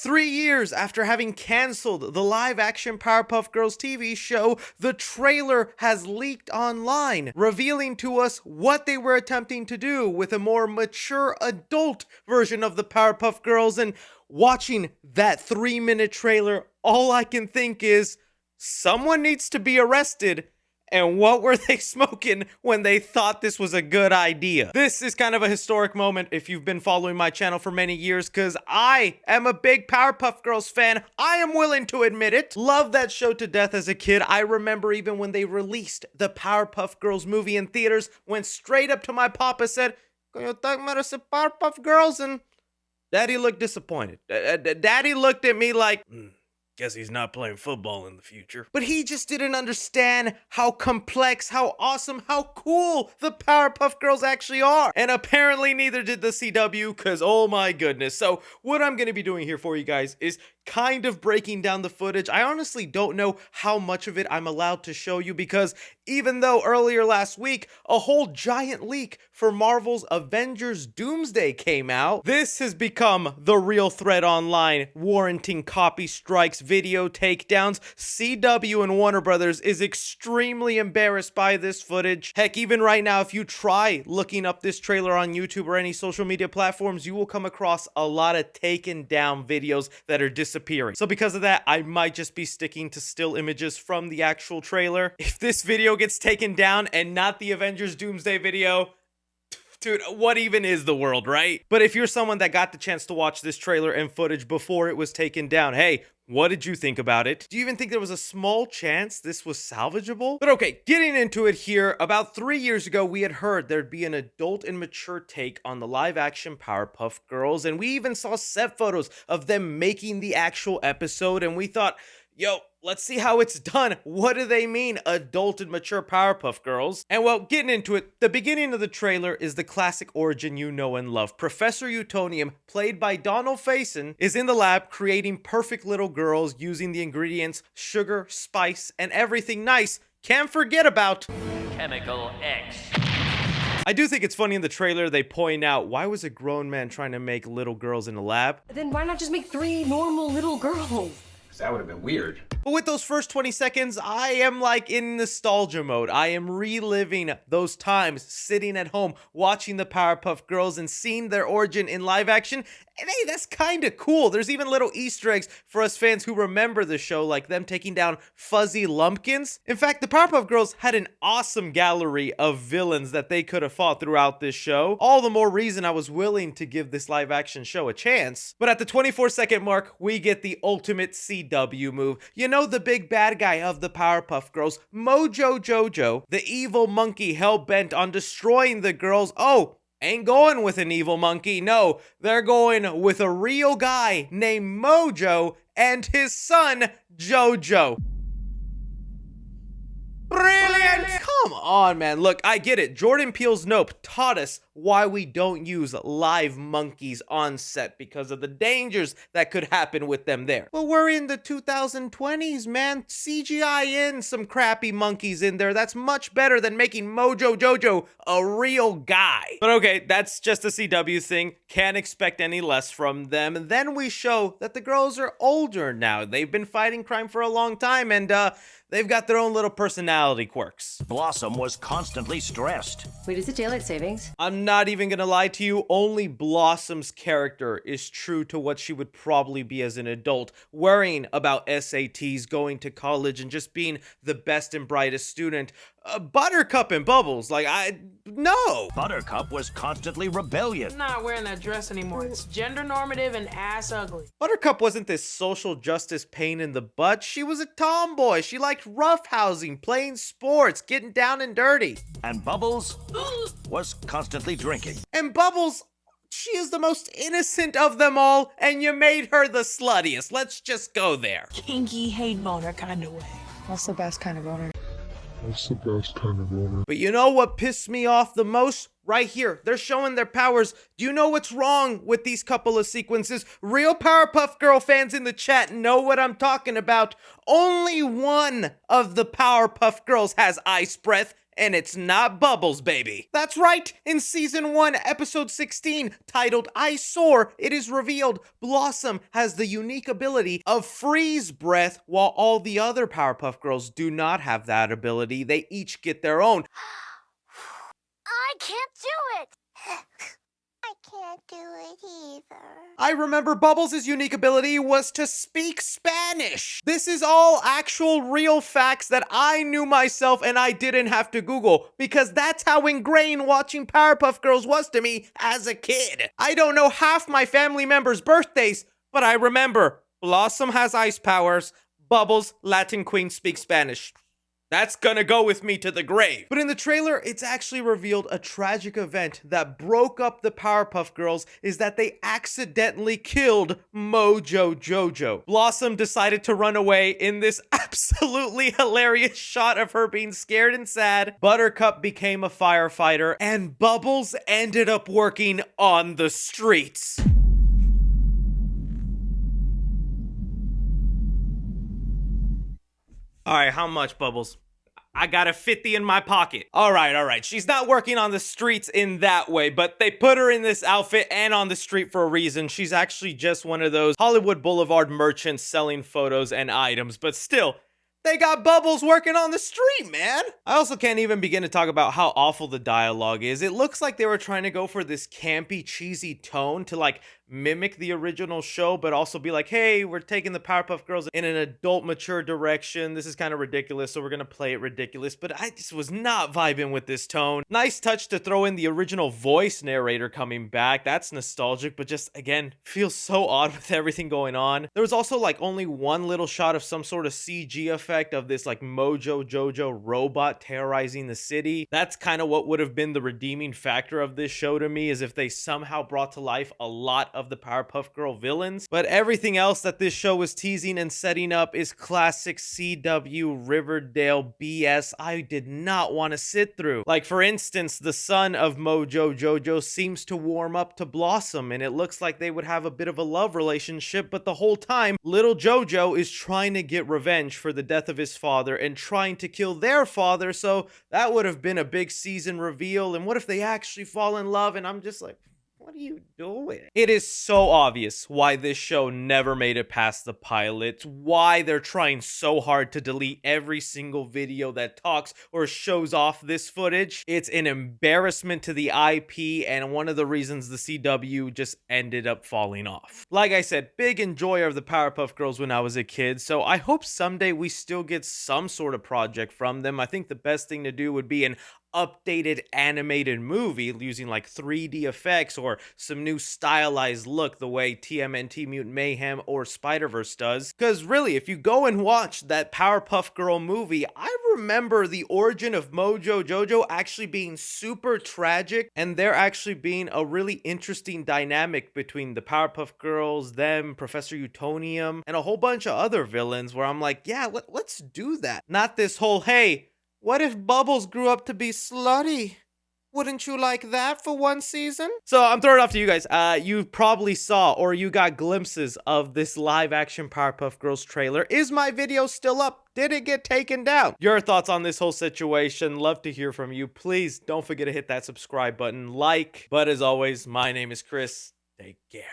3 years after having canceled the live-action Powerpuff Girls TV show, the trailer has leaked online, revealing to us what they were attempting to do with a more mature adult version of the Powerpuff Girls. And watching that 3-minute trailer, all I can think is, someone needs to be arrested. And what were they smoking when they thought this was a good idea? This is kind of a historic moment if you've been following my channel for many years, because I am a big Powerpuff Girls fan. I am willing to admit it. Loved that show to death as a kid. I remember even when they released the Powerpuff Girls movie in theaters, went straight up to my papa, said, "Can you talk about us Powerpuff Girls?" And Daddy looked disappointed. Daddy looked at me like, guess he's not playing football in the future. But he just didn't understand how complex, how awesome, how cool the Powerpuff Girls actually are. And apparently neither did the CW, because oh my goodness. So what I'm going to be doing here for you guys is kind of breaking down the footage. I honestly don't know how much of it I'm allowed to show you, because even though earlier last week a whole giant leak for Marvel's Avengers Doomsday came out, this has become the real threat online, warranting copy strikes, video takedowns. CW and Warner Brothers is extremely embarrassed by this footage. Heck, even right now, if you try looking up this trailer on YouTube or any social media platforms, you will come across a lot of taken down videos that are disappearing. So because of that, I might just be sticking to still images from the actual trailer. If this video gets taken down and not the Avengers Doomsday video, dude, what even is the world, right? But if you're someone that got the chance to watch this trailer and footage before it was taken down, hey, what did you think about it? Do you even think there was a small chance this was salvageable? But okay, getting into it here, about 3 years ago, we had heard there'd be an adult and mature take on the live-action Powerpuff Girls, and we even saw set photos of them making the actual episode, and we thought, yo, let's see how it's done. What do they mean, adult and mature Powerpuff Girls? And well, getting into it, the beginning of the trailer is the classic origin you know and love. Professor Utonium, played by Donald Faison, is in the lab creating perfect little girls using the ingredients sugar, spice, and everything nice. Can't forget about Chemical X. I do think it's funny in the trailer they point out, why was a grown man trying to make little girls in a lab? Then why not just make 3 normal little girls? That would have been weird. But with those first 20 seconds, I am like in nostalgia mode. I am reliving those times sitting at home watching the Powerpuff Girls and seeing their origin in live action. And hey, that's kind of cool. There's even little Easter eggs for us fans who remember the show, like them taking down Fuzzy Lumpkins. In fact, the Powerpuff Girls had an awesome gallery of villains that they could have fought throughout this show. All the more reason I was willing to give this live action show a chance. But at the 24-second mark, we get the ultimate CW move. You know, the big bad guy of the Powerpuff Girls, Mojo Jojo, the evil monkey hell-bent on destroying the girls. Oh, ain't going with an evil monkey. No, they're going with a real guy named Mojo and his son, Jojo. Brilliant! Come on, man. Look, I get it. Jordan Peele's Nope taught us why we don't use live monkeys on set, because of the dangers that could happen with them there. Well, we're in the 2020s, man. CGI in some crappy monkeys in there. That's much better than making Mojo Jojo a real guy. But okay, that's just a CW thing. Can't expect any less from them. And then we show that the girls are older now. They've been fighting crime for a long time, and they've got their own little personality quirks. Blossom was constantly stressed. Wait, is it daylight savings? I'm not even gonna lie to you, only Blossom's character is true to what she would probably be as an adult, worrying about SATs, going to college, and just being the best and brightest student. Buttercup and Bubbles, no. Buttercup was constantly rebellious. I'm not wearing that dress anymore. It's gender normative and ass ugly. Buttercup wasn't this social justice pain in the butt. She was a tomboy. She liked roughhousing, playing sports, getting down and dirty. And Bubbles was constantly drinking. And Bubbles, she is the most innocent of them all, and you made her the sluttiest. Let's just go there. Kinky hate boner kind of way. That's the best kind of boner. But you know what pissed me off the most? right here. They're showing their powers. Do you know what's wrong with these couple of sequences? Real Powerpuff Girl fans in the chat know what I'm talking about. Only one of the Powerpuff Girls has ice breath, and it's not Bubbles, baby. That's right, in Season 1, Episode 16, titled I Soar, it is revealed Blossom has the unique ability of freeze breath, while all the other Powerpuff Girls do not have that ability. They each get their own. I can't do it. I can't do it either. I remember Bubbles' unique ability was to speak Spanish. This is all actual real facts that I knew myself and I didn't have to Google, because that's how ingrained watching Powerpuff Girls was to me as a kid. I don't know half my family members' birthdays, but I remember Blossom has ice powers, Bubbles, Latin Queen, speaks Spanish. That's gonna go with me to the grave. But in the trailer, it's actually revealed a tragic event that broke up the Powerpuff Girls is that they accidentally killed Mojo Jojo. Blossom decided to run away in this absolutely hilarious shot of her being scared and sad. Buttercup became a firefighter, and Bubbles ended up working on the streets. All right, how much, Bubbles? I got a 50 in my pocket. All right. She's not working on the streets in that way, but they put her in this outfit and on the street for a reason. She's actually just one of those Hollywood Boulevard merchants selling photos and items, but still, they got Bubbles working on the street, man. I also can't even begin to talk about how awful the dialogue is. It looks like they were trying to go for this campy, cheesy tone to like mimic the original show, but also be like, hey, we're taking the Powerpuff Girls in an adult, mature direction. This is kind of ridiculous, so we're gonna play it ridiculous. But I just was not vibing with this tone. Nice touch to throw in the original voice narrator coming back. That's nostalgic, but just, again, feels so odd with everything going on. There was also like only one little shot of some sort of CG effect of this like Mojo Jojo robot terrorizing the city. That's kind of what would have been the redeeming factor of this show to me, is if they somehow brought to life a lot of the Powerpuff Girl villains. But everything else that this show was teasing and setting up is classic CW Riverdale BS I did not want to sit through. Like, for instance, the son of Mojo Jojo seems to warm up to Blossom, and it looks like they would have a bit of a love relationship, but the whole time, little Jojo is trying to get revenge for the death of his father and trying to kill their father, so that would have been a big season reveal. And what if they actually fall in love? And I'm just like, what are you doing? It is so obvious why this show never made it past the pilot, why they're trying so hard to delete every single video that talks or shows off this footage. It's an embarrassment to the IP, and one of the reasons the CW just ended up falling off. Like I said, big enjoyer of the Powerpuff Girls when I was a kid, so I hope someday we still get some sort of project from them. I think the best thing to do would be an updated animated movie using like 3D effects or some new stylized look the way TMNT Mutant Mayhem or Spider-Verse does. Because really, if you go and watch that Powerpuff Girl movie, I remember the origin of Mojo Jojo actually being super tragic, and there actually being a really interesting dynamic between the Powerpuff Girls, them, Professor Utonium, and a whole bunch of other villains where I'm like, yeah, let's do that. Not this whole, hey, what if Bubbles grew up to be slutty? Wouldn't you like that for one season? So I'm throwing it off to you guys. You probably saw or you got glimpses of this live action Powerpuff Girls trailer. Is my video still up? Did it get taken down? Your thoughts on this whole situation? Love to hear from you. Please don't forget to hit that subscribe button, like. But as always, my name is Chris. Take care.